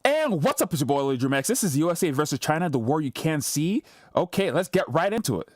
And what's up, it's your boy Elodreamx. This is USA versus China, the war you can't see. Okay, let's get right into it.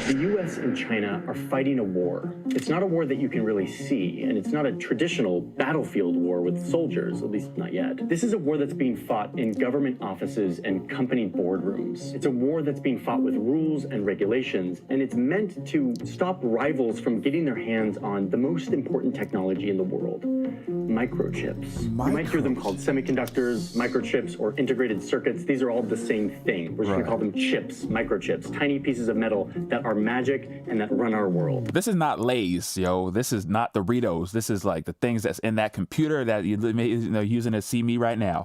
The U.S. and China are fighting a war. It's not a war that you can really see, and it's not a traditional battlefield war with soldiers, at least not yet. This is a war that's being fought in government offices and company boardrooms. It's a war that's being fought with rules and regulations, and it's meant to stop rivals from getting their hands on the most important technology in the world, microchips. You might hear them called semiconductors, microchips, or integrated circuits. These are all the same thing. We're just gonna call them chips, microchips, tiny pieces of metal that are magic and that run our world. This is not Lay's, yo. This is not Doritos. This is like the things that's in that computer that you're using to see me right now.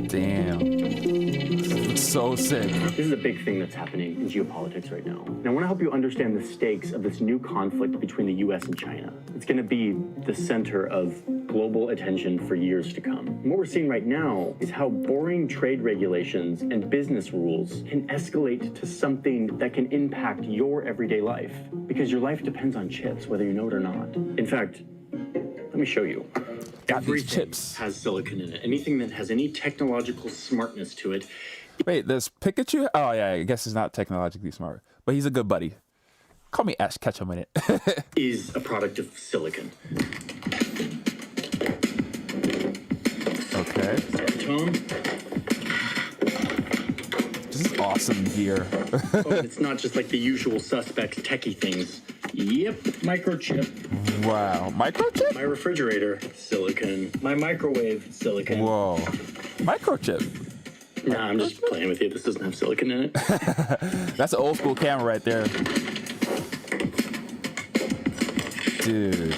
Damn. It's so sick. This is a big thing that's happening in geopolitics right now. And I want to help you understand the stakes of this new conflict between the U.S. and China. It's going to be the center of global attention for years to come. And what we're seeing right now is how boring trade regulations and business rules can escalate to something that can impact your everyday life. Because your life depends on chips, whether you know it or not. In fact, let me show you. Everything chips has silicon in it. Anything that has any technological smartness to it. Wait, there's Pikachu? Oh, yeah, I guess he's not technologically smart, but he's a good buddy. Call me Ash Ketchum in it. Is a product of silicon. Okay. Tom? This is awesome gear. Oh, it's not just like the usual suspect techie things. Yep, microchip. Wow, microchip? My refrigerator, silicon. My microwave, silicon. Whoa, microchip. Nah, I'm just playing with you. This doesn't have silicon in it. That's an old school camera right there. Dude.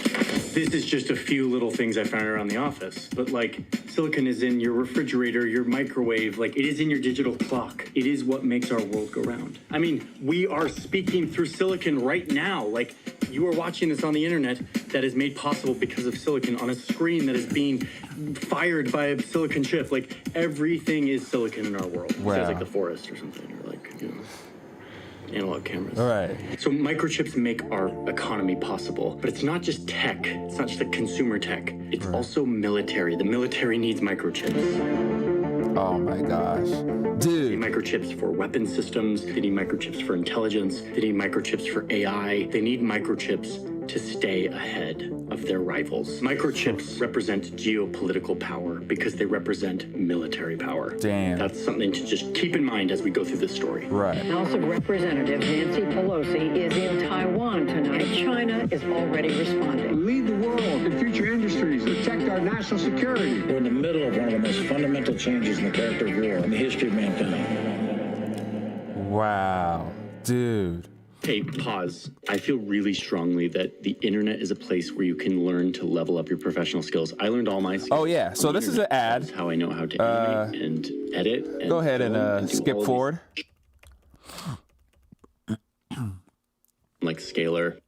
This is just a few little things I found around the office. But like, silicon is in your refrigerator, your microwave, like it is in your digital clock. It is what makes our world go round. I mean, we are speaking through silicon right now. Like, you are watching this on the internet that is made possible because of silicon on a screen that is being fired by a silicon chip. Like, everything is silicon in our world. Wow. It's like the forest or something, or like, you know, analog cameras. All right. So microchips make our economy possible, but it's not just tech. It's not just the consumer tech. It's also military. The military needs microchips. Oh my gosh. Dude. They need microchips for weapon systems. They need microchips for intelligence. They need microchips for AI. They need microchips to stay ahead of their rivals. Microchips represent geopolitical power because they represent military power. Damn. That's something to just keep in mind as we go through this story. Right. House of Representatives Nancy Pelosi is in Taiwan tonight. China is already responding. Lead the world in future industries, protect our national security. We're in the middle of one of the most fundamental changes in the character of war in the history of mankind. Wow. Dude. Hey, pause. I feel really strongly that the internet is a place where you can learn to level up your professional skills. I learned all my skills. Oh, yeah. So this is an ad. That's how I know how to animate and edit. And go ahead and skip forward. Like scalar.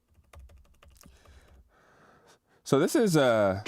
So this is there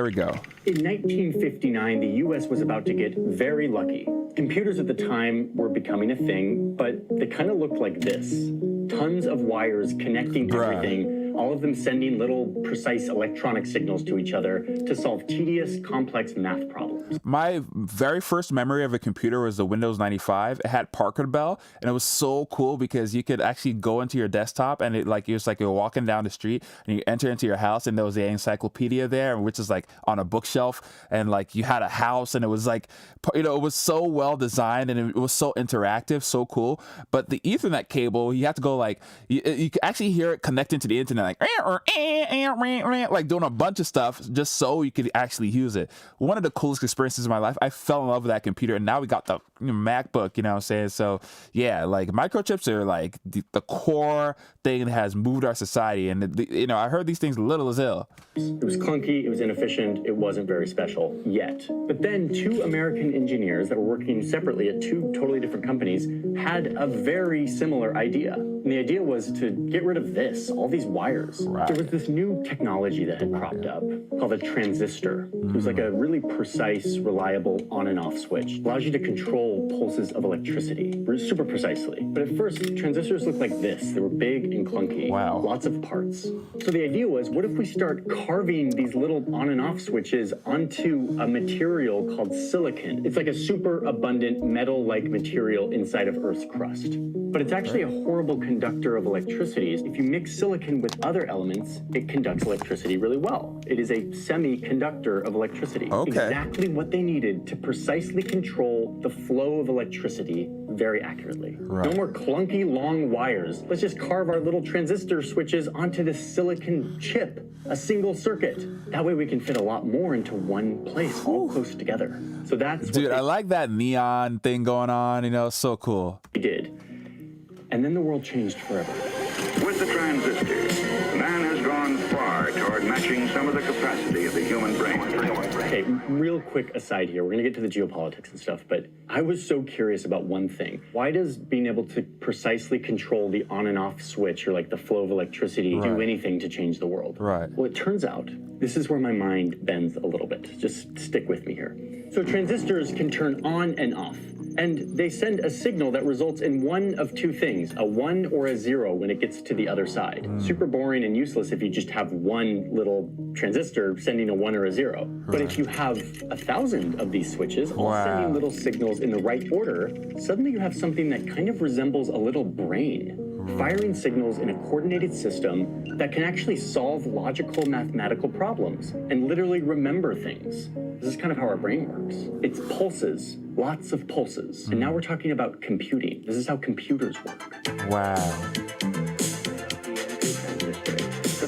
we go. In 1959, the U.S. was about to get very lucky. Computers at the time were becoming a thing, but they kind of looked like this. Tons of wires connecting everything, all of them sending little precise electronic signals to each other to solve tedious, complex math problems. My very first memory of a computer was the Windows 95. It had Parker Bell, and it was so cool because you could actually go into your desktop, and it was like you're walking down the street, and you enter into your house, and there was the encyclopedia there, which is like on a bookshelf, and like you had a house, and it was like, you know, it was so well designed, and it was so interactive, so cool. But the Ethernet cable, you have to go like, you could actually hear it connecting to the internet, like doing a bunch of stuff just so you could actually use it. One of the coolest experiences of my life. I fell in love with that computer, and now we got the MacBook, you know what I'm saying? So yeah, like microchips are like the core thing that has moved our society, and you know, I heard these things little as ill. It was clunky, it was inefficient, it wasn't very special yet. But then two American engineers that were working separately at two totally different companies had a very similar idea. And the idea was to get rid of this, all these wires. Right. There was this new technology that had cropped up called a transistor. It was like a really precise, reliable on and off switch. It allows you to control pulses of electricity super precisely. But at first, transistors looked like this. They were big and clunky. Wow. Lots of parts. So the idea was, what if we start carving these little on and off switches onto a material called silicon? It's like a super abundant metal-like material inside of Earth's crust. But it's actually a horrible conductor of electricity. If you mix silicon with other elements, it conducts electricity really well. It is a semiconductor of electricity. Okay. Exactly what they needed to precisely control the flow of electricity very accurately. Right. No more clunky long wires. Let's just carve our little transistor switches onto this silicon chip, a single circuit. That way we can fit a lot more into one place, all close together. So that's Dude, what I like that neon thing going on. You know, it's so cool. they did. And then the world changed forever. With the transistor, man has gone far toward matching some of the capacity of the human brain. Okay, real quick aside here. We're going to get to the geopolitics and stuff, but I was so curious about one thing. Why does being able to precisely control the on and off switch, or like the flow of electricity, do anything to change the world? Right. Well, it turns out this is where my mind bends a little bit. Just stick with me here. So transistors can turn on and off, and they send a signal that results in one of two things, a 1 or a 0 when it gets to the other side. Super boring and useless if you just have one little transistor sending a 1 or a 0. But if you have 1,000 of these switches all sending little signals in the right order, suddenly you have something that kind of resembles a little brain, firing signals in a coordinated system that can actually solve logical mathematical problems and literally remember things. This is kind of how our brain works. It's pulses, lots of pulses. And now we're talking about computing. This is how computers work. Wow.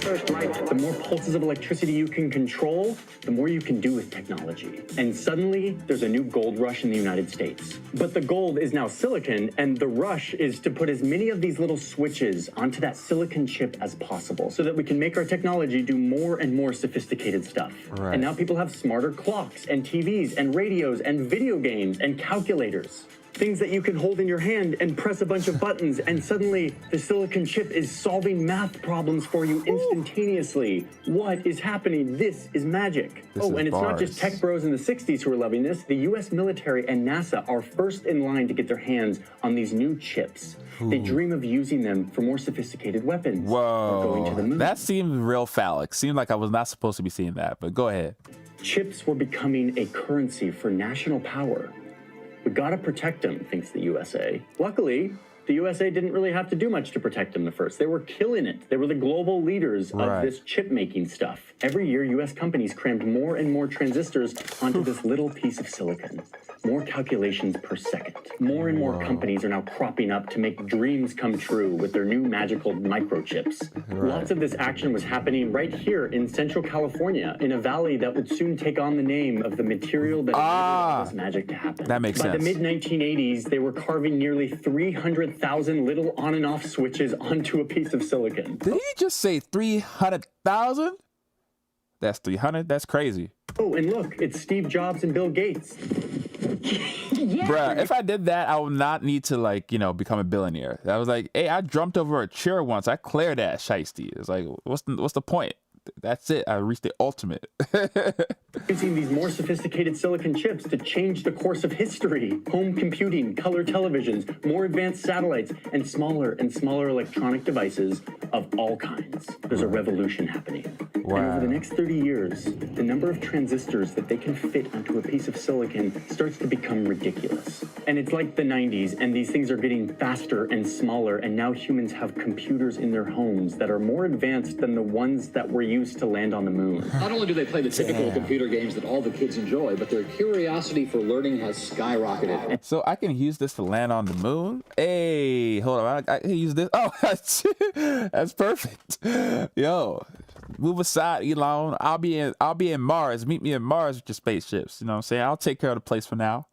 The more pulses of electricity you can control, the more you can do with technology. And suddenly, there's a new gold rush in the United States. But the gold is now silicon, and the rush is to put as many of these little switches onto that silicon chip as possible so that we can make our technology do more and more sophisticated stuff. Right. And now people have smarter clocks and TVs and radios and video games and calculators. Things that you can hold in your hand and press a bunch of buttons, and suddenly the silicon chip is solving math problems for you instantaneously. What is happening? This is magic. This is and it's not just bars. tech bros in the 60s who are loving this. The US military and NASA are first in line to get their hands on these new chips. They dream of using them for more sophisticated weapons. Or going to the Whoa. moon. That seemed real phallic. Seemed like I was not supposed to be seeing that, but go ahead. Chips were becoming a currency for national power. We gotta protect them, thinks the USA. Luckily, the USA didn't really have to do much to protect them at first. They were killing it. They were the global leaders of this chip making stuff. Every year, US companies crammed more and more transistors onto this little piece of silicon. More calculations per second. More and more companies are now cropping up to make dreams come true with their new magical microchips. Lots of this action was happening right here in Central California, in a valley that would soon take on the name of the material that enabled this magic to happen. That makes By sense. the mid-1980s, they were carving nearly 300,000 little on and off switches onto a piece of silicon. Did he just say 300,000? That's 300? That's crazy. Oh, and look, it's Steve Jobs and Bill Gates. Bruh, if I did that, I would not need to, like, you know, become a billionaire. I was like, hey, I jumped over a chair once. I cleared that shiesty. It's like, what's the point? That's it. I reached the ultimate. Using these more sophisticated silicon chips to change the course of history. Home computing, color televisions, more advanced satellites, and smaller electronic devices of all kinds. There's a revolution happening. And over the next 30 years, the number of transistors that they can fit onto a piece of silicon starts to become ridiculous. And it's like the 90s, and these things are getting faster and smaller, and now humans have computers in their homes that are more advanced than the ones that were used to land on the moon. Not only do they play the typical computer games that all the kids enjoy, but their curiosity for learning has skyrocketed. So I can use this to land on the moon? Hey, hold on. I can use this. Oh, that's perfect. Yo, move aside, Elon. I'll be in Mars. Meet me in Mars with your spaceships. You know what I'm saying? I'll take care of the place for now.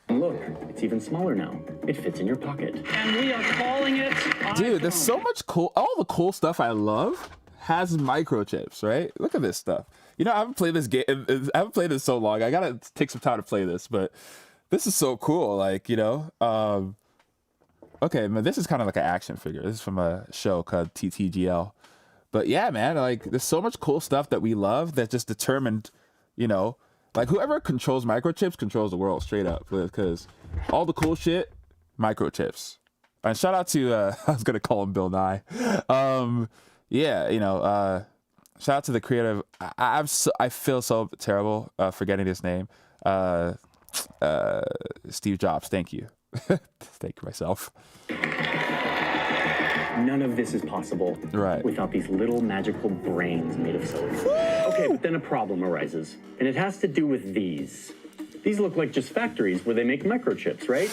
And look, it's even smaller now. It fits in your pocket. And we are calling it Dude, there's so much cool. All the cool stuff I love has microchips, right? Look at this stuff. You know, I haven't played this game. I haven't played this so long. I gotta take some time to play this, but this is so cool. Like, you know, Okay, man, this is kind of like an action figure. This is from a show called TTGL. But yeah, man, like there's so much cool stuff that we love that's just determined, you know, like whoever controls microchips controls the world straight up, because all the cool shit, microchips. And shout out to I was gonna call him Bill Nye. Yeah, you know, shout out to the creative. I feel so terrible forgetting his name. Steve Jobs. Thank you. Thank you myself. None of this is possible without these little magical brains made of silicon. Okay, but then a problem arises, and it has to do with these. These look like just factories where they make microchips, right?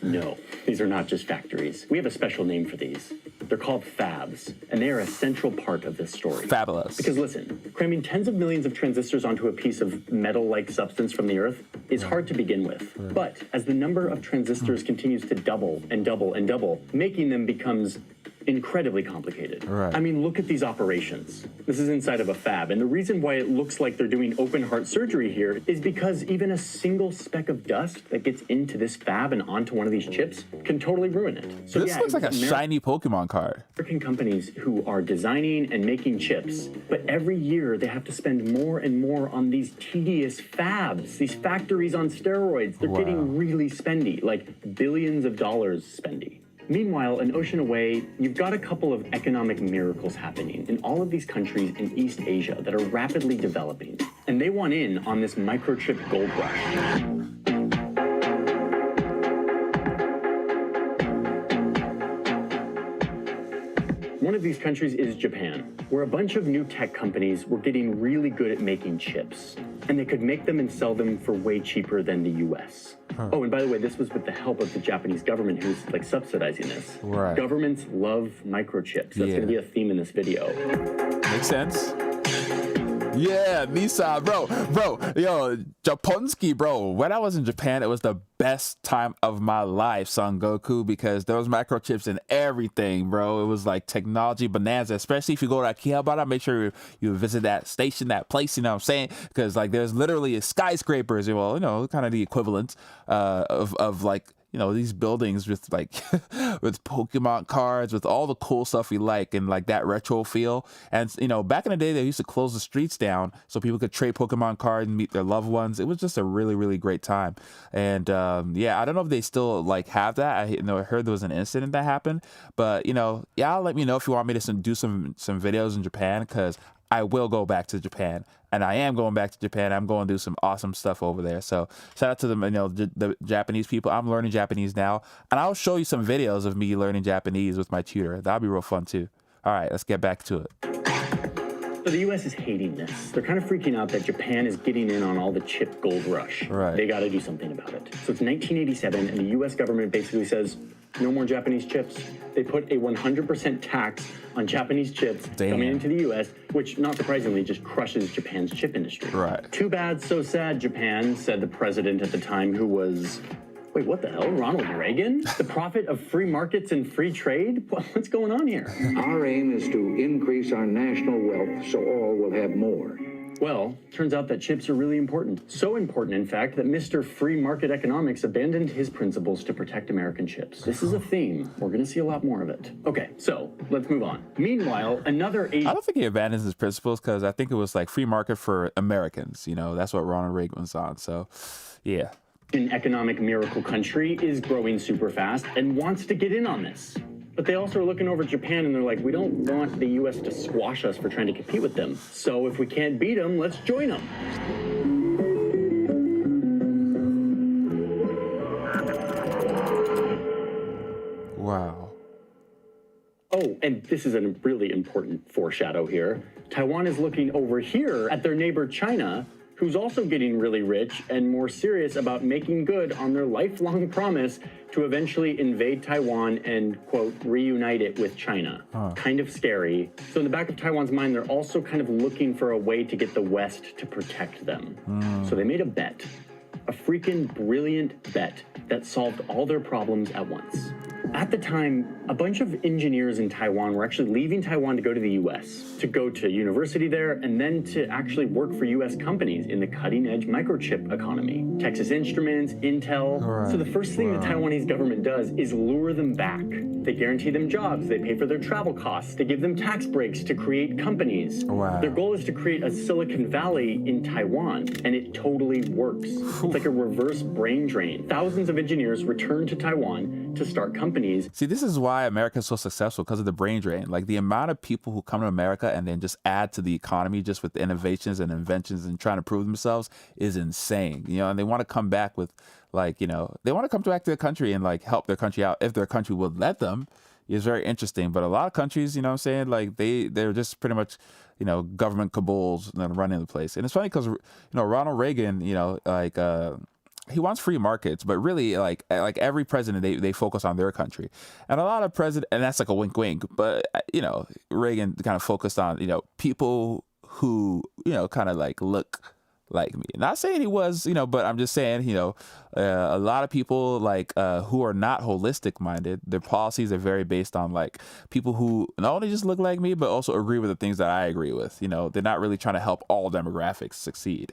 No, these are not just factories. We have a special name for these. They're called fabs, and they are a central part of this story. Fabulous. Because listen, cramming tens of millions of transistors onto a piece of metal-like substance from the Earth is hard to begin with. But as the number of transistors continues to double and double and double, making them becomes incredibly complicated. I mean, look at these operations. This is inside of a fab, and the reason why it looks like they're doing open heart surgery here is because even a single speck of dust that gets into this fab and onto one of these chips can totally ruin it. So this looks like a shiny Pokemon card. American companies who are designing and making chips, but every year they have to spend more and more on these tedious fabs, these factories on steroids. They're getting really spendy, like billions of dollars spendy. Meanwhile, an ocean away, you've got a couple of economic miracles happening in all of these countries in East Asia that are rapidly developing. And they want in on this microchip gold rush. One of these countries is Japan, where a bunch of new tech companies were getting really good at making chips, and they could make them and sell them for way cheaper than the US. Oh, and by the way, this was with the help of the Japanese government who's like subsidizing this. Governments love microchips. That's gonna be a theme in this video. Makes sense. Yeah, Misa, bro, yo, Japonski, bro. When I was in Japan, it was the best time of my life, Son Goku, because there was microchips in everything, bro. It was like technology bonanza, especially if you go to Akihabara, make sure you visit that station, that place, you know what I'm saying? Because like there's literally skyscrapers, well, you know, kind of the equivalent of like, you know, these buildings with like with Pokemon cards, with all the cool stuff we like, and like that retro feel. And you know, back in the day, they used to close the streets down so people could trade Pokemon cards and meet their loved ones. It was just a really, really great time. And yeah, I don't know if they still like have that. I heard there was an incident that happened, but you know, y'all let me know if you want me to do some videos in Japan, because I will go back to Japan, and I am going back to Japan. I'm going to do some awesome stuff over there. So shout out to them, you know, the Japanese people. I'm learning Japanese now, and I'll show you some videos of me learning Japanese with my tutor. That'll be real fun too. All right, let's get back to it. So the U.S. is hating this. They're kind of freaking out that Japan is getting in on all the chip gold rush. They got to do something about it. So it's 1987, and the U.S. government basically says, no more Japanese chips. They put a 100% tax on Japanese chips coming into the U.S., which, not surprisingly, just crushes Japan's chip industry. Too bad, so sad, Japan, said the president at the time, who was... Wait, what the hell? Ronald Reagan? The prophet of free markets and free trade? What's going on here? Our aim is to increase our national wealth so all will have more. Well, turns out that chips are really important. So important, in fact, that Mr. Free Market Economics abandoned his principles to protect American chips. This is a theme. We're going to see a lot more of it. Okay, so let's move on. Meanwhile, another Asian... I don't think he abandons his principles, because I think it was like free market for Americans. You know, that's what Ronald Reagan was on. So, yeah. An economic miracle country is growing super fast and wants to get in on this. But they also are looking over Japan and they're like, we don't want the U.S. to squash us for trying to compete with them. So if we can't beat them, let's join them. Wow. Oh, and this is a really important foreshadow here. Taiwan is looking over here at their neighbor China, who's also getting really rich and more serious about making good on their lifelong promise to eventually invade Taiwan and, quote, reunite it with China. Kind of scary. So in the back of Taiwan's mind, they're also kind of looking for a way to get the West to protect them. So they made a bet, a freaking brilliant bet that solved all their problems at once. At the time, a bunch of engineers in Taiwan were actually leaving Taiwan to go to the US, to go to university there, and then to actually work for US companies in the cutting-edge microchip economy. Texas Instruments, Intel. Right. So the first thing the Taiwanese government does is lure them back. They guarantee them jobs, they pay for their travel costs, they give them tax breaks to create companies. Wow. Their goal is to create a Silicon Valley in Taiwan, and it totally works. It's like a reverse brain drain. Thousands of engineers return to Taiwan to start companies. See, this is why America is so successful, because of the brain drain. Like the amount of people who come to America and then just add to the economy just with innovations and inventions and trying to prove themselves is insane. You know, and they want to come back with like, you know, they want to come back to their country and like help their country out if their country would let them. It's very interesting. But a lot of countries, you know what I'm saying, like they're just pretty much, you know, government caboles and running the place. And it's funny because, you know, Ronald Reagan, you know, like he wants free markets, but really like every president, they focus on their country. And a lot of and that's like a wink wink, but you know, Reagan kind of focused on, you know, people who, you know, kind of like look like me. Not saying he was, you know, but I'm just saying, you know, a lot of people like who are not holistic minded, their policies are very based on like people who not only just look like me, but also agree with the things that I agree with. You know, they're not really trying to help all demographics succeed,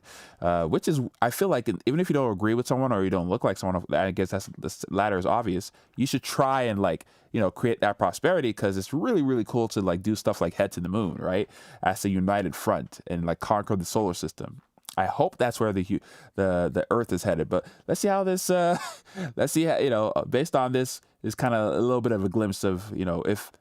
which is, I feel like even if you don't agree with someone or you don't look like someone, I guess the latter is obvious. You should try and like, you know, create that prosperity, because it's really, really cool to like do stuff like head to the moon, right? As a united front and like conquer the solar system. I hope that's where the Earth is headed. But let's see how this. Let's see how, you know, based on this is kind of a little bit of a glimpse of, you know, if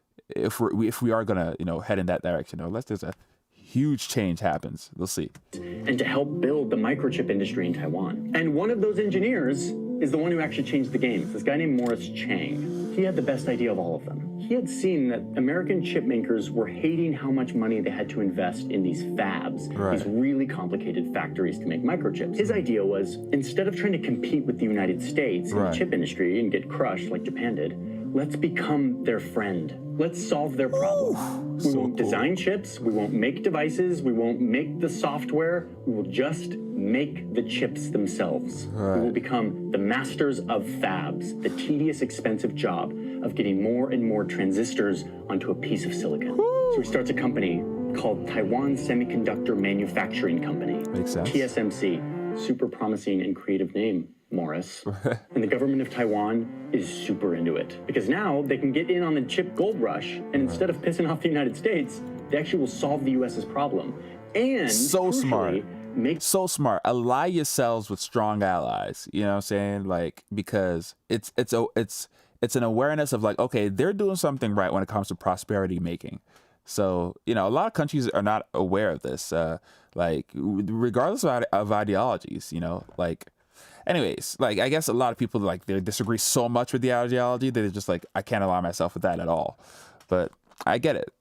we are gonna, you know, head in that direction. You know, unless there's a huge change happens, we'll see. And to help build the microchip industry in Taiwan. And one of those engineers is the one who actually changed the game. It's this guy named Morris Chang. He had the best idea of all of them. He had seen that American chip makers were hating how much money they had to invest in these fabs, these really complicated factories to make microchips. His idea was, instead of trying to compete with the United States in the chip industry and get crushed like Japan did, let's become their friend. Let's solve their problem. We won't design chips, we won't make devices, we won't make the software, we will just make the chips themselves. We will become the masters of fabs, the tedious, expensive job of getting more and more transistors onto a piece of silicon. So he starts a company called Taiwan Semiconductor Manufacturing Company. Makes sense. TSMC, super promising and creative name, Morris. And the government of Taiwan is super into it, because now they can get in on the chip gold rush, and instead of pissing off the United States, they actually will solve the US's problem. And so smart. So smart. Ally yourselves with strong allies. You know what I'm saying? Like, because it's an awareness of like, okay, they're doing something right when it comes to prosperity making. So, you know, a lot of countries are not aware of this, like regardless of ideologies, you know, like, anyways, like, I guess a lot of people like they disagree so much with the ideology that they're just like, I can't align myself with that at all. But I get it.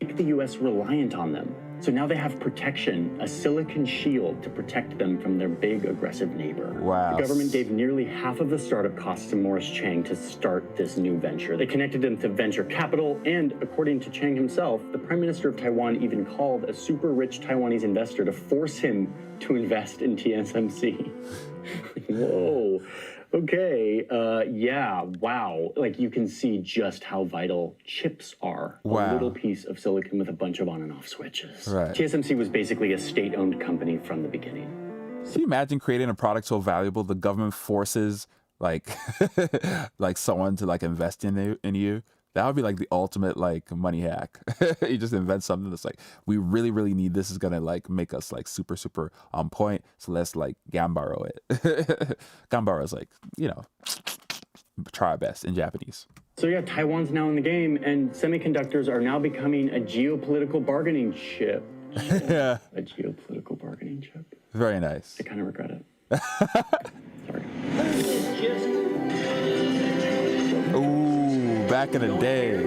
Make the US reliant on them. So now they have protection, a silicon shield to protect them from their big aggressive neighbor. Wow. The government gave nearly half of the startup costs to Morris Chang to start this new venture. They connected him to venture capital, and according to Chang himself, the Prime Minister of Taiwan even called a super rich Taiwanese investor to force him to invest in TSMC. Whoa. Okay, yeah, wow. Like, you can see just how vital chips are. Wow. A little piece of silicon with a bunch of on and off switches. Right. TSMC was basically a state-owned company from the beginning. Can you imagine creating a product so valuable the government forces like like someone to like invest in you? That would be like the ultimate like money hack. You just invent something that's like, we really, really need this, is gonna like make us like super, super on point. So let's like gambaro it. Gambaro is like, you know, try our best in Japanese. So yeah, Taiwan's now in the game, and semiconductors are now becoming a geopolitical bargaining chip. Yeah. A geopolitical bargaining chip. Very nice. I kind of regret it. Sorry. Ooh, back in the day.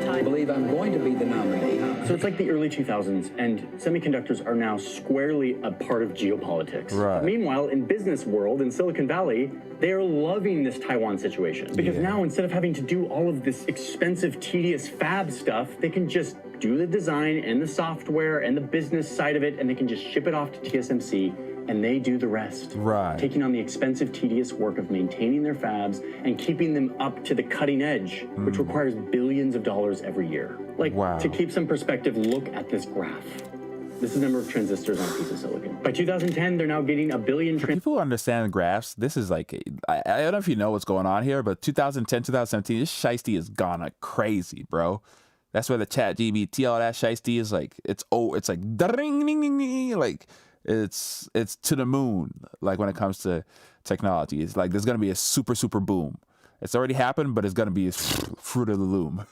I believe I'm going to be the nominee. So it's like the early 2000s, and semiconductors are now squarely a part of geopolitics. Right. Meanwhile, in business world, in Silicon Valley, they are loving this Taiwan situation. Because now, instead of having to do all of this expensive, tedious fab stuff, they can just do the design and the software and the business side of it, and they can just ship it off to TSMC and they do the rest. Right. Taking on the expensive, tedious work of maintaining their fabs and keeping them up to the cutting edge, which requires billions of dollars every year. Like, Wow. to keep some perspective, look at this graph. This is the number of transistors on a piece of silicon. By 2010, they're now getting a billion People who understand graphs, this is like, I don't know if you know what's going on here, but 2010, 2017, this shiesty has gone crazy, bro. That's where the chat GBT, all that shiesty is like, it's like, ding, ding, ding, ding, like, it's to the moon. Like when it comes to technology, it's like, there's going to be a super, super boom. It's already happened, but it's going to be fruit of the loom.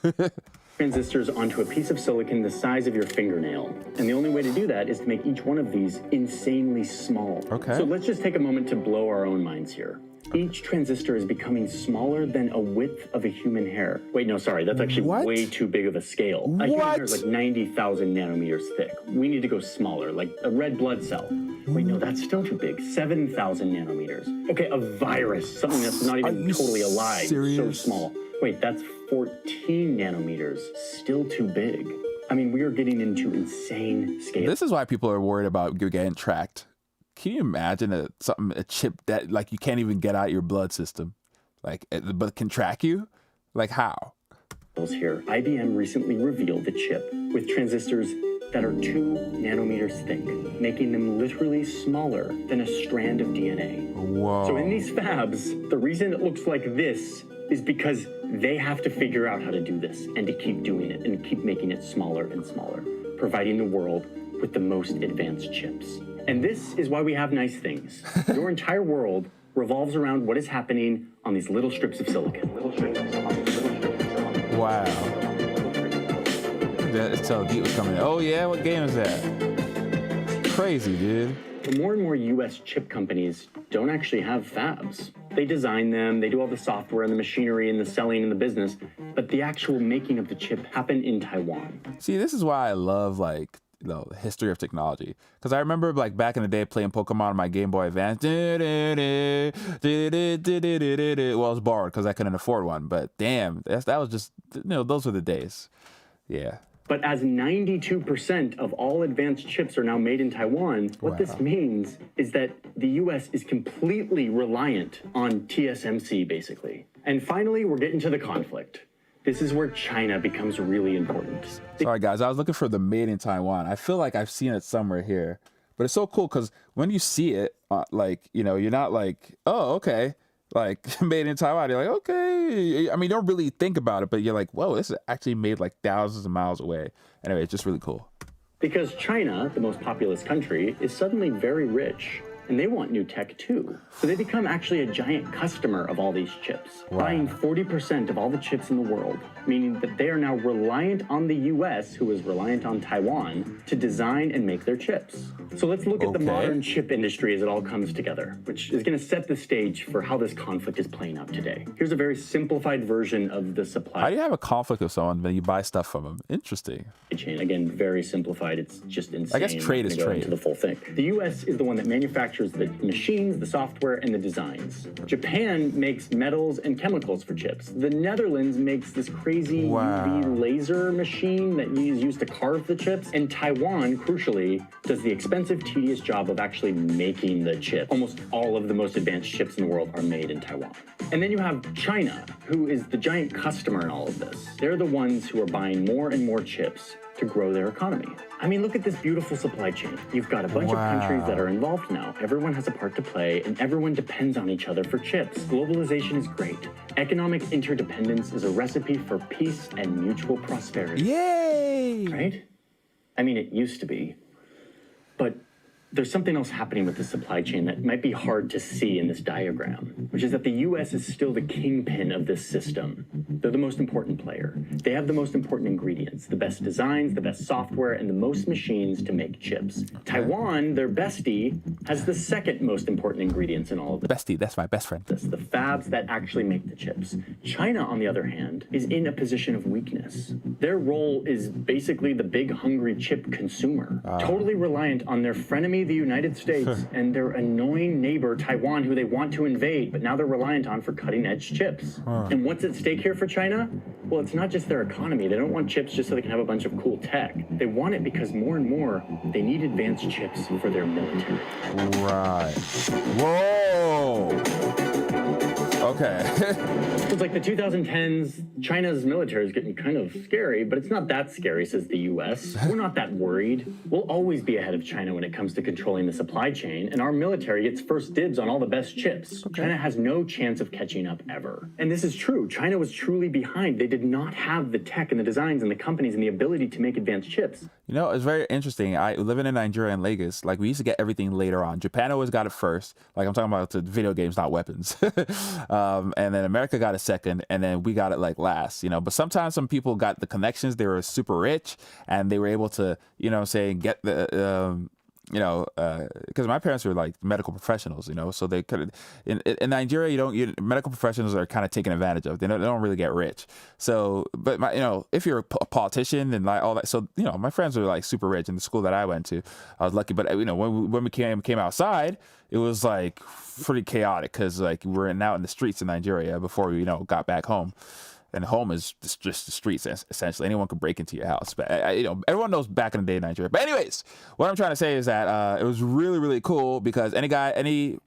transistors onto a piece of silicon the size of your fingernail. And the only way to do that is to make each one of these insanely small. Okay. So let's just take a moment to blow our own minds here. Each transistor is becoming smaller than a width of a human hair. Wait, no, sorry, that's actually What? way too big of a scale. A human hair is like 90,000 nanometers thick. We need to go smaller, like a red blood cell. Wait, no, that's still too big. 7,000 nanometers. Okay, a virus, something that's not even totally alive, serious? so small. Wait, that's 14 nanometers, still too big. I mean, we are getting into insane scale. This is why people are worried about getting tracked. Can you imagine a chip that like you can't even get out your blood system, like but can track you? Like how? Here, IBM recently revealed a chip with transistors that are 2 nanometers thick, making them literally smaller than a strand of DNA. Whoa. So in these fabs, the reason it looks like this is because they have to figure out how to do this and to keep doing it and keep making it smaller and smaller, providing the world with the most advanced chips. And this is why we have nice things. Your entire world revolves around what is happening on these little strips of silicon. Wow. That's how deep was coming. Oh yeah, what game is that? Crazy, dude. But more and more US chip companies don't actually have fabs. They design them, they do all the software and the machinery and the selling and the business, but the actual making of the chip happen in Taiwan. See, this is why I love like the history of technology, because I remember like back in the day playing Pokemon on my Game Boy Advance. Well, I was borrowed because I couldn't afford one, but damn, that was just, those were the days. Yeah. But as 92% of all advanced chips are now made in Taiwan, what this means is that the US is completely reliant on TSMC, basically. And finally, we're getting to the conflict. This is where China becomes really important. Sorry, guys. I was looking for the made in Taiwan. I feel like I've seen it somewhere here. But it's so cool because when you see it, you're not like, oh, okay, like made in Taiwan. You're like, okay. I mean, you don't really think about it, but you're like, whoa, this is actually made like thousands of miles away. Anyway, it's just really cool. Because China, the most populous country, is suddenly very rich. And they want new tech too. So they become actually a giant customer of all these chips, buying 40% of all the chips in the world, meaning that they are now reliant on the US, who is reliant on Taiwan, to design and make their chips. So let's look at the modern chip industry as it all comes together, which is going to set the stage for how this conflict is playing out today. Here's a very simplified version of the supply How do you have a conflict with someone when you buy stuff from them? Interesting. chain. Again, very simplified. It's just insane. I guess trade is trade. Into the full thing. The US is the one that manufactures the machines, the software, and the designs. Japan makes metals and chemicals for chips. The Netherlands makes this crazy UV laser machine that is used to carve the chips. And Taiwan, crucially, does the expensive, tedious job of actually making the chips. Almost all of the most advanced chips in the world are made in Taiwan. And then you have China, who is the giant customer in all of this. They're the ones who are buying more and more chips to grow their economy. I mean, look at this beautiful supply chain. You've got a bunch of countries that are involved now. Everyone has a part to play, and everyone depends on each other for chips. Globalization is great. Economic interdependence is a recipe for peace and mutual prosperity. Yay! Right? I mean, it used to be. But there's something else happening with the supply chain that might be hard to see in this diagram, which is that the US is still the kingpin of this system. They're the most important player. They have the most important ingredients, the best designs, the best software, and the most machines to make chips. Taiwan, their bestie, has the second most important ingredients in all of this. Bestie, that's my best friend. The fabs that actually make the chips. China, on the other hand, is in a position of weakness. Their role is basically the big hungry chip consumer, totally reliant on their frenemy, the United States, and their annoying neighbor, Taiwan, who they want to invade, but now they're reliant on for cutting-edge chips. And what's at stake here for China? Well, it's not just their economy. They don't want chips just so they can have a bunch of cool tech. They want it because more and more, they need advanced chips for their military. Right. Whoa. Okay. It's like the 2010s, China's military is getting kind of scary, but it's not that scary, says the US. We're not that worried. We'll always be ahead of China when it comes to controlling the supply chain, and our military gets first dibs on all the best chips. Okay. China has no chance of catching up ever. And this is true. China was truly behind. They did not have the tech and the designs and the companies and the ability to make advanced chips. You know, it's very interesting. I living in Nigeria and Lagos, like we used to get everything later on. Japan always got it first. Like I'm talking about the video games, not weapons. And then America got it second, and then we got it like last, you know. But sometimes some people got the connections. They were super rich, and they were able to, you know, say get the, because my parents were like medical professionals, you know, so they could. In Nigeria, medical professionals are kind of taken advantage of. They don't really get rich. So, but if you're a politician and like all that, so you know, my friends were like super rich in the school that I went to. I was lucky, but you know, when we came outside, it was like pretty chaotic because like we were out in the streets in Nigeria before we got back home. And home is just the streets, essentially. Anyone could break into your house. But, everyone knows back in the day in Nigeria. But anyways, what I'm trying to say is that it was really, really cool because any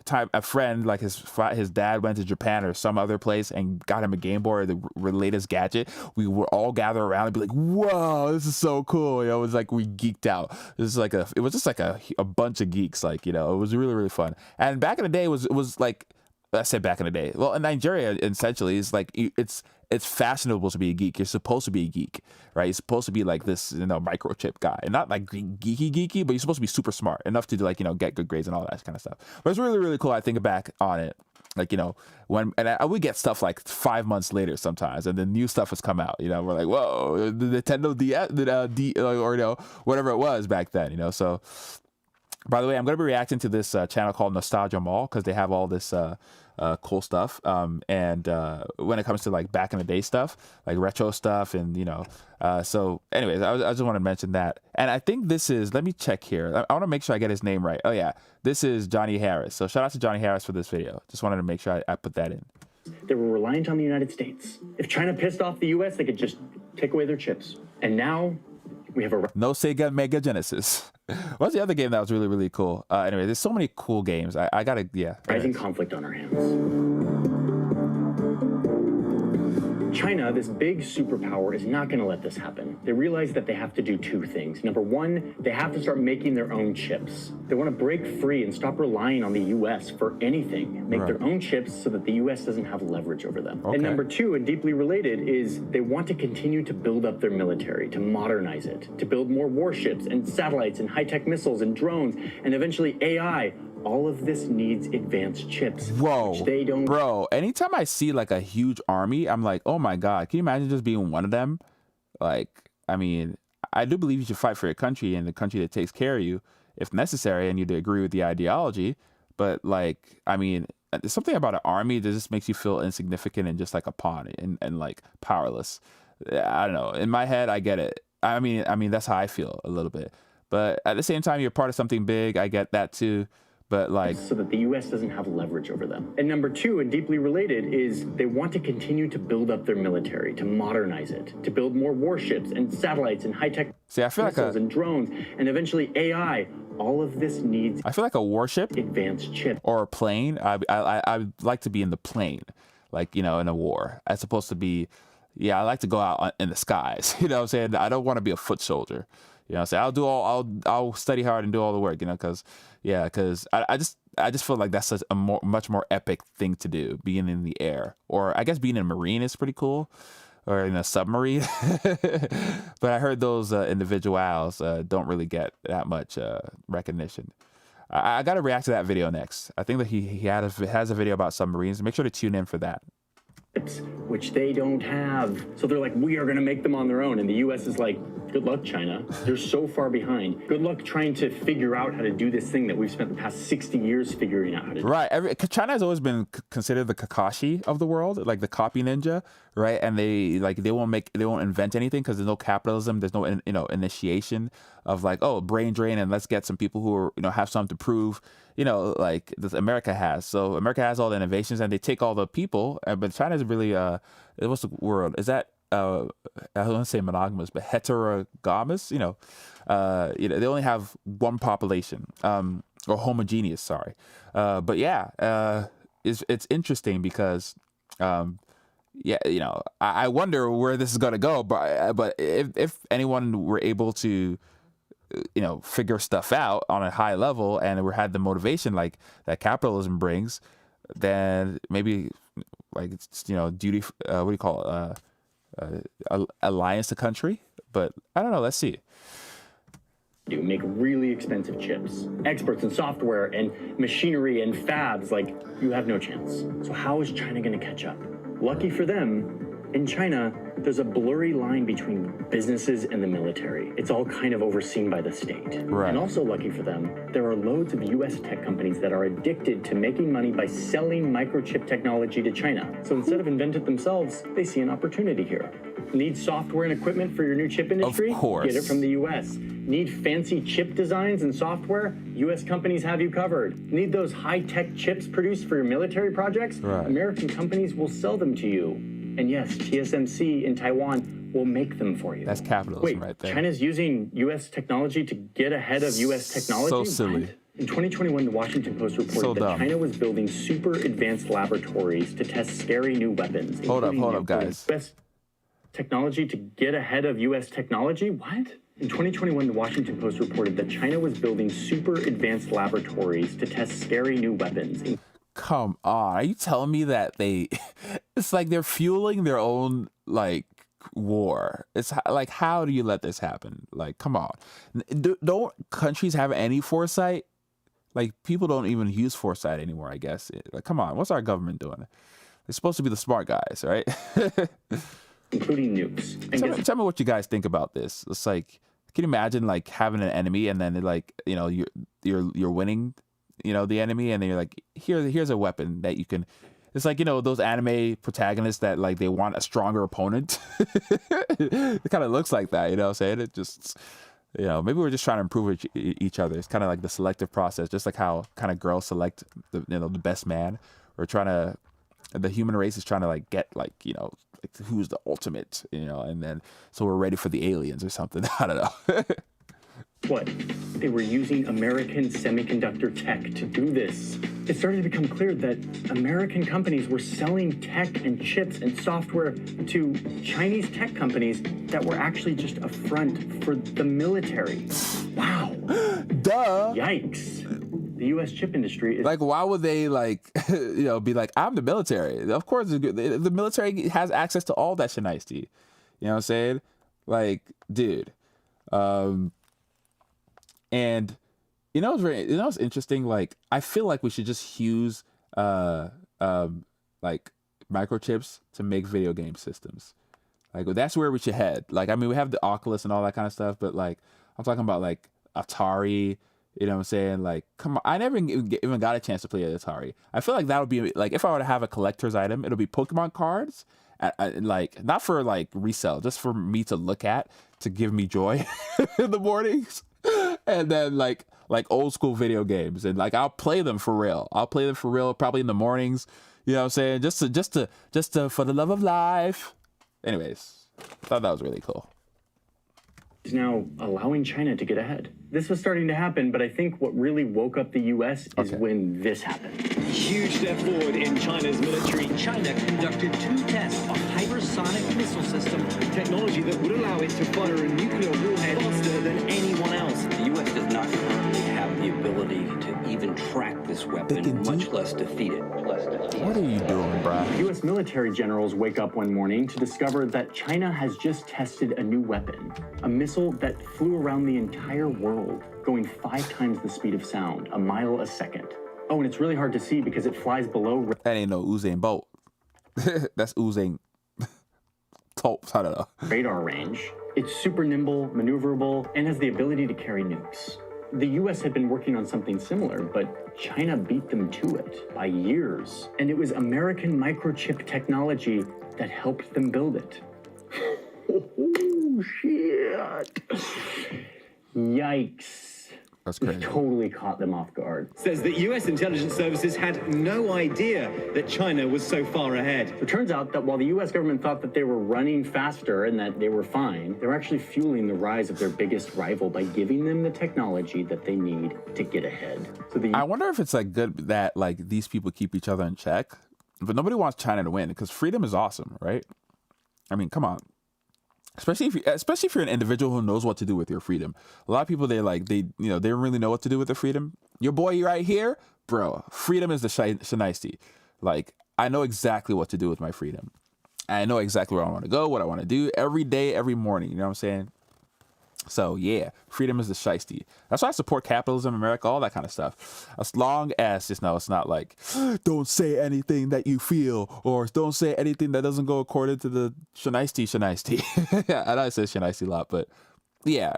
time a friend, like his dad went to Japan or some other place and got him a Game Boy or the latest gadget, we would all gather around and be like, whoa, this is so cool. It was like we geeked out. It was just like a bunch of geeks. Like, it was really, really fun. And back in the day, it was like, I said back in the day. Well, in Nigeria, essentially, it's like it's fashionable to be a geek. You're supposed to be a geek, right? You're supposed to be like this, microchip guy, and not like geeky, but you're supposed to be super smart enough to get good grades and all that kind of stuff. But it's really, really cool. I think back on it, like I would get stuff like 5 months later sometimes, and then new stuff has come out. We're like, whoa, the Nintendo DS, or whatever it was back then. So. By the way, I'm going to be reacting to this channel called Nostalgia Mall because they have all this cool stuff. And when it comes to like back in the day stuff, like retro stuff, and so anyways, I just want to mention that. And I think this is, let me check here. I want to make sure I get his name right. Oh yeah, this is Johnny Harris. So shout out to Johnny Harris for this video. Just wanted to make sure I put that in. They were reliant on the United States. If China pissed off the US, they could just take away their chips. And now we have a no Sega Mega Genesis. What's the other game that was really, really cool? Anyway, there's so many cool games. I gotta, yeah. Rising conflict on our hands. China, this big superpower, is not going to let this happen. They realize that they have to do two things. Number one, they have to start making their own chips. They want to break free and stop relying on the U.S. for anything. Make their own chips so that the U.S. doesn't have leverage over them. Okay. And number two, and deeply related, is they want to continue to build up their military, to modernize it, to build more warships and satellites and high-tech missiles and drones, and eventually AI. All of this needs advanced chips. Whoa, which they don't. Bro, anytime I see like a huge army, I'm like, oh my God, can you imagine just being one of them? Like, I mean, I do believe you should fight for your country and the country that takes care of you if necessary, and you'd agree with the ideology. But like, I mean, there's something about an army that just makes you feel insignificant and just like a pawn and like powerless. I don't know. In my head, I get it. I mean, that's how I feel a little bit. But at the same time, you're part of something big. I get that too. But like, so that the U.S. doesn't have leverage over them. And number two, and deeply related, is they want to continue to build up their military, to modernize it, to build more warships and satellites and high-tech missiles and drones, and eventually AI. All of this needs. I feel like a warship, advanced chip, or a plane. I'd like to be in the plane, like in a war, as opposed to be. Yeah, I like to go out in the skies. You know what I'm saying? I don't want to be a foot soldier. So I'll study hard and do all the work, because I just feel like that's a much more epic thing to do, being in the air, or I guess being in a marine is pretty cool, or in a submarine. But I heard those individuals don't really get that much recognition. I got to react to that video next. I think that he has a video about submarines. Make sure to tune in for that. Which they don't have. So they're like, we are going to make them on their own. And the U.S. is like, good luck, China. They're so far behind. Good luck trying to figure out how to do this thing that we've spent the past 60 years figuring out how to do. Right. China has always been considered the Kakashi of the world, like the copy ninja, right? And they won't invent anything because there's no capitalism. There's no, initiation of like, oh, brain drain, and let's get some people who are, have something to prove. Like this America has. So America has all the innovations, and they take all the people. But China's really, what's the word? Is that I don't want to say monogamous, but heterogamous? They only have one population. or homogeneous. Sorry, but yeah, it's interesting because, yeah, you know, I wonder where this is gonna go. But if anyone were able to, you know, figure stuff out on a high level and we had the motivation like that capitalism brings, then maybe like it's, you know, duty. What do you call it? Alliance to country. But I don't know. Let's see. Do make really expensive chips. Experts in software and machinery and fabs, like, you have no chance. So how is China going to catch up? Lucky for them, in China, there's a blurry line between businesses and the military. It's all kind of overseen by the state. Right. And also lucky for them, there are loads of US tech companies that are addicted to making money by selling microchip technology to China. So instead of invent it themselves, they see an opportunity here. Need software and equipment for your new chip industry? Of course. Get it from the US. Need fancy chip designs and software? US companies have you covered. Need those high-tech chips produced for your military projects? Right. American companies will sell them to you. And yes, TSMC in Taiwan will make them for you. That's capitalism. Wait, right there. China's using US technology to get ahead of US technology? So silly. What? In 2021, the Washington Post reported that China was building super advanced laboratories to test scary new weapons. Hold up, guys. US technology to get ahead of US technology? What? In 2021, the Washington Post reported that China was building super advanced laboratories to test scary new weapons. Come on. Are you telling me that it's like they're fueling their own, like, war? It's like, how do you let this happen? Like, come on. Don't countries have any foresight? Like, people don't even use foresight anymore, I guess. Like, come on. What's our government doing? They're supposed to be the smart guys, right? Including nukes. And tell me what you guys think about this. It's like, can you imagine, like, having an enemy and then, like, you know, you're winning, you know, the enemy, and then you're like, here's a weapon that you can. It's like, you know, those anime protagonists that, like, they want a stronger opponent. It kind of looks like that, you know what I'm saying? It just, you know, maybe we're just trying to improve each other. It's kind of like the selective process, just like how kind of girls select the, you know, the best man. The human race is trying to, like, get, like, you know, like, who's the ultimate, you know, and then so we're ready for the aliens or something. I don't know. what? They were using American semiconductor tech to do this. It started to become clear that American companies were selling tech and chips and software to Chinese tech companies that were actually just a front for the military. Wow. Duh. Yikes. The U.S. chip industry is... Like, why would they, like, you know, be like, I'm the military? Of course, the military has access to all that shinesty. You know what I'm saying? Like, dude. And you know what's interesting? Like, I feel like we should just use like microchips to make video game systems. Like, that's where we should head. Like, I mean, we have the Oculus and all that kind of stuff, but, like, I'm talking about, like, Atari. You know what I'm saying? Like, come on. I never even got a chance to play Atari. I feel like that would be, like, if I were to have a collector's item, it'll be Pokemon cards. Like, not for, like, resale, just for me to look at, to give me joy in the mornings. And then, like old school video games. And, like, I'll play them for real. Probably in the mornings. You know what I'm saying? Just to for the love of life. Anyways, I thought that was really cool. Is now allowing China to get ahead. This was starting to happen, but I think what really woke up the U.S. is when this happened. Huge step forward in China's military. China conducted 2 tests of hypersonic missile system, technology that would allow it to fire a nuclear warhead faster than anyone else. The U.S. does not currently have the ability to even track this weapon, much less defeat it. What are you doing, bro? U.S. military generals wake up one morning to discover that China has just tested a new weapon, a missile that flew around the entire world, going 5 times the speed of sound, a mile a second. Oh, and it's really hard to see because it flies below... That ain't no Usain Bolt. That's Usain Tolt. I don't know. ...radar range. It's super nimble, maneuverable, and has the ability to carry nukes. The U.S. had been working on something similar, but China beat them to it by years. And it was American microchip technology that helped them build it. Oh, shit. Yikes. That's We've crazy. totally caught them off guard. Says that US intelligence services had no idea that China was so far ahead. It turns out that while the US government thought that they were running faster and that they were fine, they were actually fueling the rise of their biggest rival by giving them the technology that they need to get ahead. So I wonder if it's like good that like these people keep each other in check, but nobody wants China to win because freedom is awesome, right? I mean, come on. Especially if you're an individual who knows what to do with your freedom. A lot of people they don't really know what to do with their freedom. Your boy right here, bro. Freedom is the shinesty. Like I know exactly what to do with my freedom. I know exactly where I want to go, what I want to do every day, every morning. You know what I'm saying? So yeah, freedom is the shiesty. That's why I support capitalism, America, all that kind of stuff. As long as it's not like don't say anything that you feel or don't say anything that doesn't go according to the shiesty. I know I say shiesty a lot, but yeah,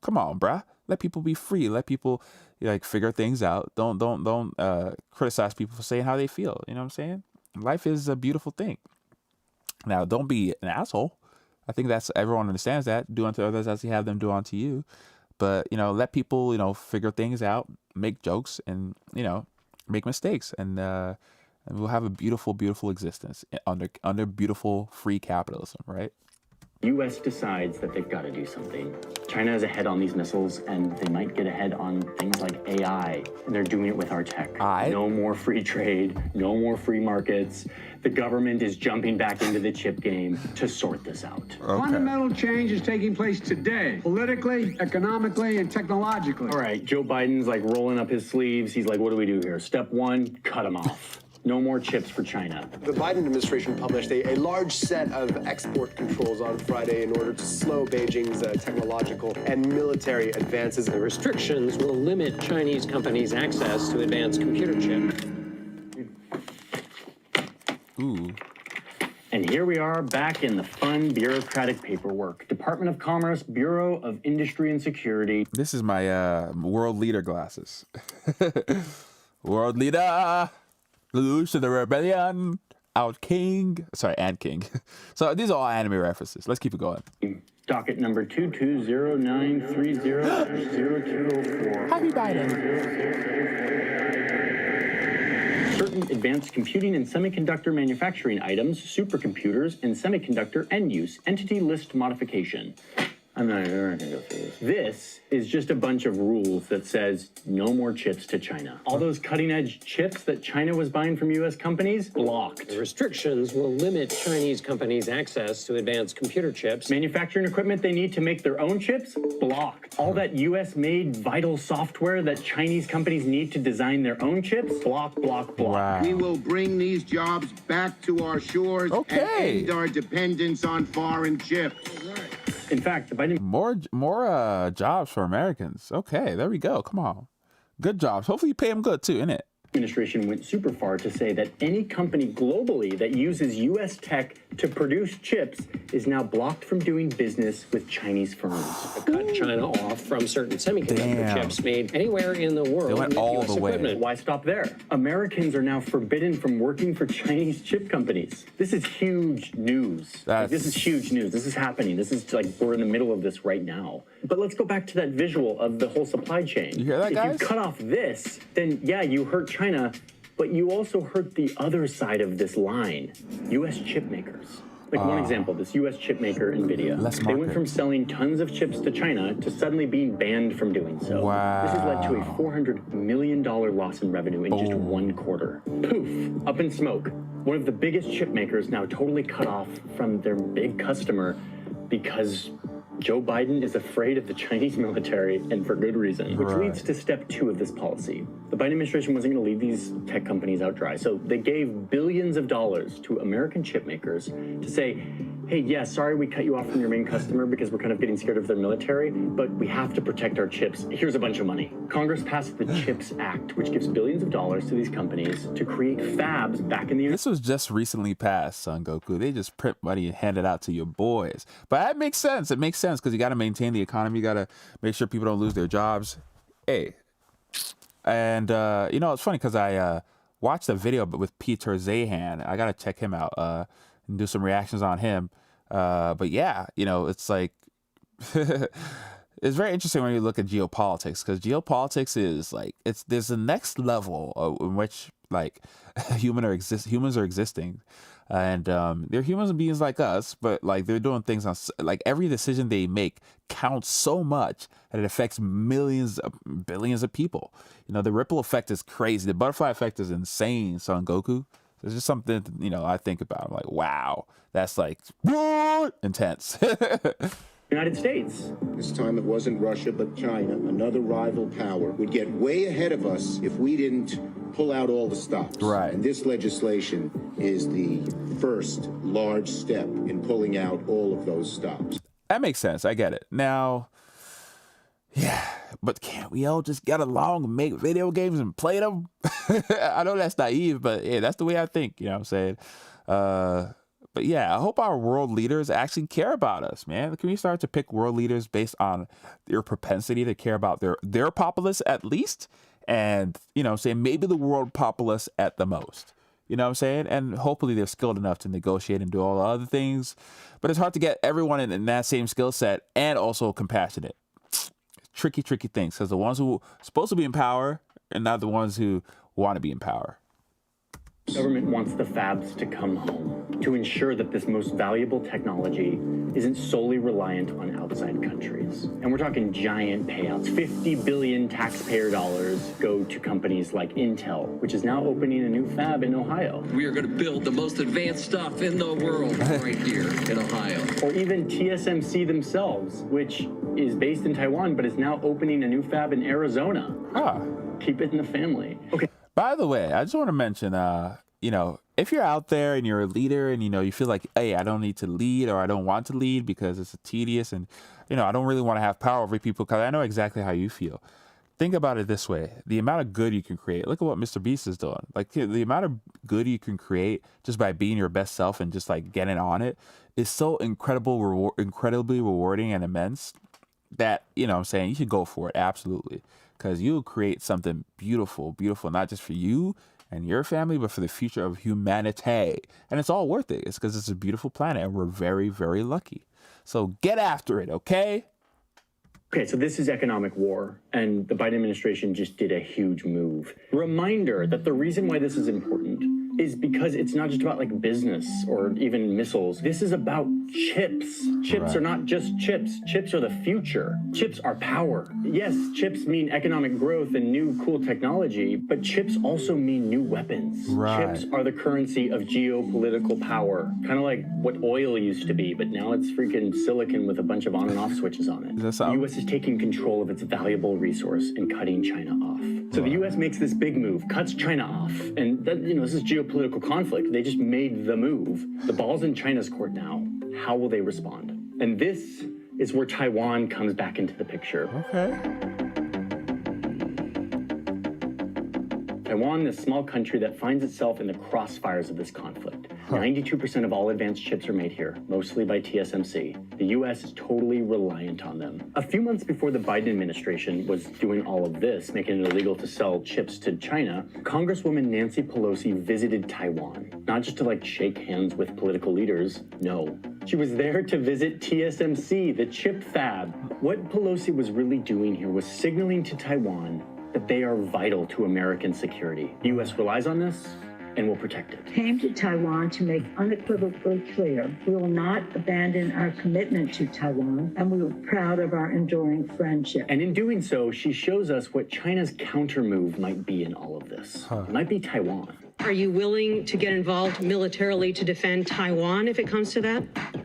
come on, bruh. Let people be free. Let people like figure things out. Don't criticize people for saying how they feel. You know what I'm saying? Life is a beautiful thing. Now, don't be an asshole. I think that's everyone understands that. Do unto others as you have them do unto you. But, let people, figure things out, make jokes and, make mistakes. And we'll have a beautiful, beautiful existence under beautiful free capitalism, right? U.S. decides that they've got to do something. China is ahead on these missiles, and they might get ahead on things like AI, and they're doing it with our tech. No more free trade, no more free markets. The government is jumping back into the chip game to sort this out. Okay. Fundamental change is taking place today, politically, economically, and technologically. All right, Joe Biden's like rolling up his sleeves. He's like, what do we do here? Step one, cut them off. No more chips for China. The Biden administration published a large set of export controls on Friday in order to slow Beijing's technological and military advances. The restrictions will limit Chinese companies' access to advanced computer chips. Ooh. And here we are back in the fun bureaucratic paperwork. Department of Commerce, Bureau of Industry and Security. This is my world leader glasses. World leader. Lelouch of the Rebellion, Out King, and King. So these are all anime references. Let's keep it going. Docket number 220930-0204. Happy Biden. Certain advanced computing and semiconductor manufacturing items, supercomputers, and semiconductor end use, entity list modification. I'm not going to go through this. This is just a bunch of rules that says no more chips to China. All those cutting-edge chips that China was buying from U.S. companies, blocked. The restrictions will limit Chinese companies' access to advanced computer chips. Manufacturing equipment they need to make their own chips, blocked. All that U.S.-made vital software that Chinese companies need to design their own chips, block. Wow. We will bring these jobs back to our shores and end our dependence on foreign chips. In fact, the Biden more jobs for Americans. Okay, there we go. Come on, good jobs. Hopefully you pay them good too, innit? Administration went super far to say that any company globally that uses U.S. tech to produce chips is now blocked from doing business with Chinese firms. Cut China off from certain semiconductor chips made anywhere in the world. They went all the way. Equipment. Why stop there? Americans are now forbidden from working for Chinese chip companies. This is huge news. This is huge news. This is happening. This is like we're in the middle of this right now. But let's go back to that visual of the whole supply chain. You hear that, guys? If you cut off this, then yeah, you hurt China, but you also hurt the other side of this line, U.S. chip makers. Like one example, this U.S. chip maker, NVIDIA. They went from selling tons of chips to China to suddenly being banned from doing so. Wow. This has led to a $400 million loss in revenue in just one quarter. Poof, up in smoke. One of the biggest chip makers now totally cut off from their big customer because Joe Biden is afraid of the Chinese military, and for good reason, which leads to step 2 of this policy. The Biden administration wasn't going to leave these tech companies out dry, so they gave billions of dollars to American chip makers to say, hey, yeah, sorry we cut you off from your main customer because we're kind of getting scared of their military, but we have to protect our chips. Here's a bunch of money. Congress passed the CHIPS Act, which gives billions of dollars to these companies to create fabs back in the... This was just recently passed, Son Goku. They just print money and hand it out to your boys. But that makes sense. It makes sense because you got to maintain the economy. You got to make sure people don't lose their jobs. Hey. And, it's funny because I watched a video with Peter Zahan. I got to check him out and do some reactions on him. But yeah, it's like It's very interesting when you look at geopolitics, because geopolitics is like there's the next level in which like humans are existing, and they're human beings like us, but like they're doing things on like every decision they make counts so much that it affects billions of people. The ripple effect is crazy. The butterfly effect is insane. Son Goku. It's just something I think about. I'm like, wow, that's like intense. United States. This time it wasn't Russia, but China, another rival power, would get way ahead of us if we didn't pull out all the stops. Right. And this legislation is the first large step in pulling out all of those stops. That makes sense. I get it. Now, yeah, but can't we all just get along and make video games and play them? I know that's naive, but yeah, that's the way I think. You know what I'm saying? But yeah, I hope our world leaders actually care about us, man. Can we start to pick world leaders based on their propensity to care about their populace at least? And, saying maybe the world populace at the most. You know what I'm saying? And hopefully they're skilled enough to negotiate and do all the other things. But it's hard to get everyone in that same skill set and also compassionate. Tricky things. Because the ones who are supposed to be in power are not the ones who want to be in power. Government wants the fabs to come home to ensure that this most valuable technology isn't solely reliant on outside countries. And we're talking giant payouts. 50 billion taxpayer dollars go to companies like Intel, which is now opening a new fab in Ohio. We are going to build the most advanced stuff in the world right here in Ohio. Or even TSMC themselves, which is based in Taiwan, but is now opening a new fab in Arizona. Keep it in the family. Okay. By the way, I just want to mention, if you're out there and you're a leader and, you feel like, hey, I don't need to lead or I don't want to lead because it's tedious and, I don't really want to have power over people because I know exactly how you feel. Think about it this way. The amount of good you can create. Look at what Mr. Beast is doing. Like the amount of good you can create just by being your best self and just like getting on it is so incredibly rewarding and immense that, I'm saying you should go for it. Absolutely. Because you'll create something beautiful, not just for you and your family, but for the future of humanity. And it's all worth it. It's because it's a beautiful planet and we're very, very lucky. So get after it, okay? Okay, so this is economic war, and the Biden administration just did a huge move. Reminder that the reason why this is important is because it's not just about like business or even missiles. This is about chips. Chips are not just chips. Chips are the future. Chips are power. Yes, chips mean economic growth and new cool technology, but chips also mean new weapons. Chips are the currency of geopolitical power. Kind of like what oil used to be, but now it's freaking silicon with a bunch of on and off switches on it. The U.S. is taking control of its valuable resource and cutting China off. So the U.S. makes this big move, cuts China off, and that, this is geopolitical conflict. They just made the move. The ball's in China's court now. How will they respond? And this is where Taiwan comes back into the picture. Okay. Taiwan is a small country that finds itself in the crossfires of this conflict. 92% of all advanced chips are made here, mostly by TSMC. The U.S. is totally reliant on them. A few months before the Biden administration was doing all of this, making it illegal to sell chips to China, Congresswoman Nancy Pelosi visited Taiwan, not just to shake hands with political leaders. No. She was there to visit TSMC, the chip fab. What Pelosi was really doing here was signaling to Taiwan that they are vital to American security. The U.S. relies on this and will protect it. Came to Taiwan to make unequivocally clear we will not abandon our commitment to Taiwan, and we are proud of our enduring friendship. And in doing so, she shows us what China's counter move might be in all of this. It might be Taiwan. Are you willing to get involved militarily to defend Taiwan if it comes to that?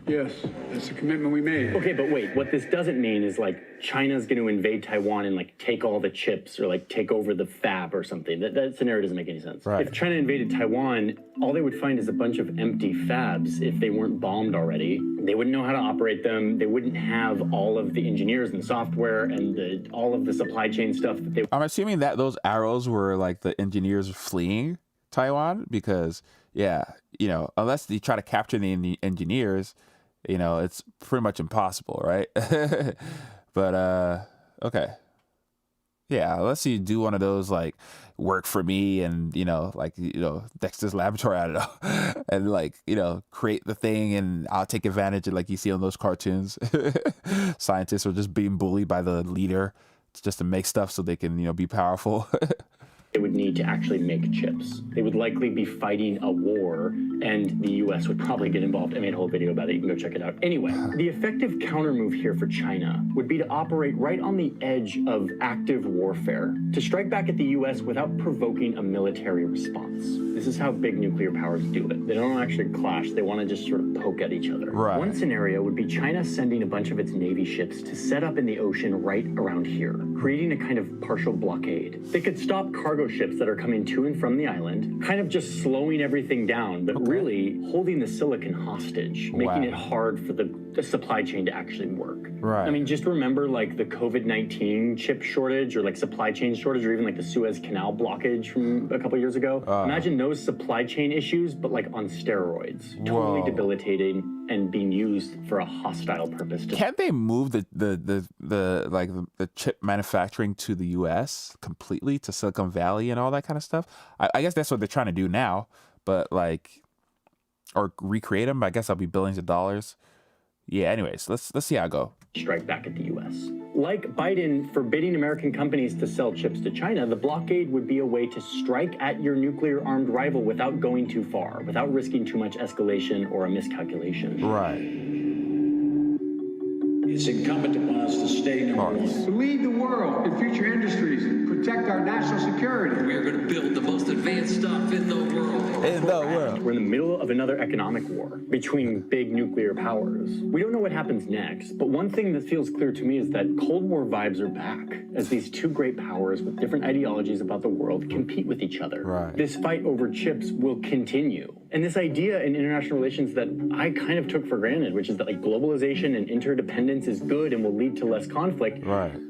Yes, that's a commitment we made. Okay, but wait, what this doesn't mean is China's going to invade Taiwan and take all the chips or take over the fab or something. That scenario doesn't make any sense. Right. If China invaded Taiwan, all they would find is a bunch of empty fabs if they weren't bombed already. They wouldn't know how to operate them. They wouldn't have all of the engineers and the software and all of the supply chain stuff that they... I'm assuming that those arrows were the engineers fleeing Taiwan because, unless they try to capture the engineers, it's pretty much impossible, right? But, okay. Yeah, unless you do one of those like work for me and like Dexter's Laboratory, I don't know, and like create the thing and I'll take advantage of, like you see on those cartoons. Scientists are just being bullied by the leader just to make stuff so they can be powerful. They would need to actually make chips. They would likely be fighting a war, and the US would probably get involved. I made a whole video about it. You can go check it out. Anyway, the effective countermove here for China would be to operate right on the edge of active warfare, to strike back at the US without provoking a military response. This is how big nuclear powers do it. They don't actually clash. They want to just sort of poke at each other. Right. One scenario would be China sending a bunch of its Navy ships to set up in the ocean right around here, creating a kind of partial blockade. They could stop cargo ships that are coming to and from the island, kind of just slowing everything down, but really holding the silicon hostage, making it hard for the supply chain to actually work. Right. I mean, just remember like the COVID-19 chip shortage or like supply chain shortage or even like the Suez Canal blockage from a couple years ago. Imagine those supply chain issues, but like on steroids, totally debilitating and being used for a hostile purpose. Can't they move the chip manufacturing to the US completely, to Silicon Valley and all that kind of stuff? I guess that's what they're trying to do now, but like, or recreate them. I guess that'll be billions of dollars. Yeah, anyways, let's see how it go. Strike back at the US. Like Biden forbidding American companies to sell chips to China, the blockade would be a way to strike at your nuclear-armed rival without going too far, without risking too much escalation or a miscalculation. Right. It's incumbent upon us to stay number one. To lead the world in future industries, protect our national security. We are going to build the most advanced stuff in the world. We're in the middle of another economic war between big nuclear powers. We don't know what happens next, but one thing that feels clear to me is that Cold War vibes are back as these two great powers with different ideologies about the world compete with each other. Right. This fight over chips will continue. And this idea in international relations that I kind of took for granted, which is that like globalization and interdependence is good and will lead to less conflict,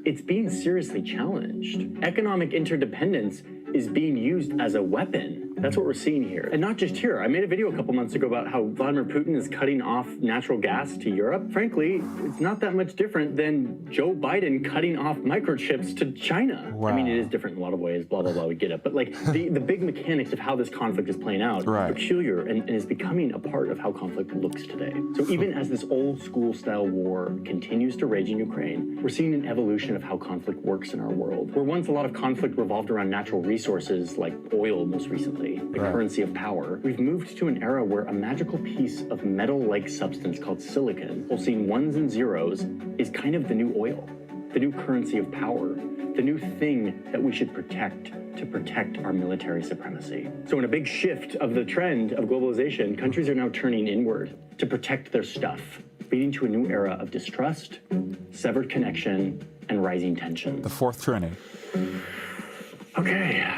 it's being seriously challenged. Economic interdependence is being used as a weapon. That's what we're seeing here. And not just here. I made a video a couple months ago about how Vladimir Putin is cutting off natural gas to Europe. Frankly, it's not that much different than Joe Biden cutting off microchips to China. Wow. I mean, it is different in a lot of ways, blah, blah, blah, we get it. But like the big mechanics of how this conflict is playing out are peculiar and is becoming a part of how conflict looks today. So even as this old school style war continues to rage in Ukraine, we're seeing an evolution of how conflict works in our world. Where once a lot of conflict revolved around natural resources like oil most recently, the currency of power, we've moved to an era where a magical piece of metal-like substance called silicon, pulsing ones and zeros, is kind of the new oil, the new currency of power, the new thing that we should protect to protect our military supremacy. So in a big shift of the trend of globalization, countries are now turning inward to protect their stuff, leading to a new era of distrust, severed connection, and rising tension. The fourth turning. Okay.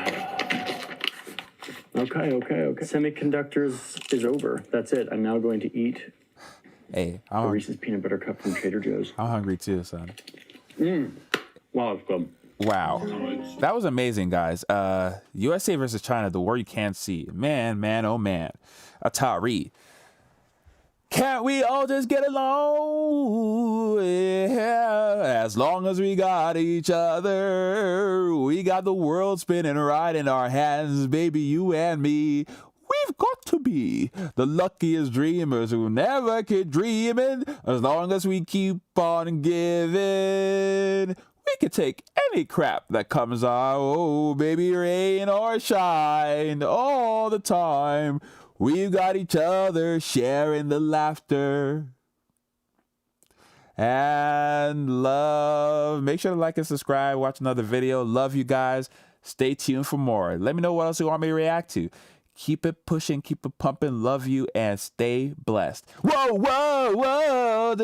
Semiconductors is over. That's it. I'm now going to eat a Reese's peanut butter cup from Trader Joe's. I'm hungry too, son. Wow, it's good. Wow. That was amazing, guys. USA versus China, the war you can't see. Man, oh man. Atari. Can't we all just get along? Yeah. As long as we got each other, we got the world spinning right in our hands, baby, you and me. We've got to be the luckiest dreamers who never quit dreaming. As long as we keep on giving, we can take any crap that comes our way, baby, rain or shine, all the time. We've got each other sharing the laughter and love. Make sure to like and subscribe. Watch another video. Love you guys. Stay tuned for more. Let me know what else you want me to react to. Keep it pushing. Keep it pumping. Love you and stay blessed. Whoa, whoa, whoa.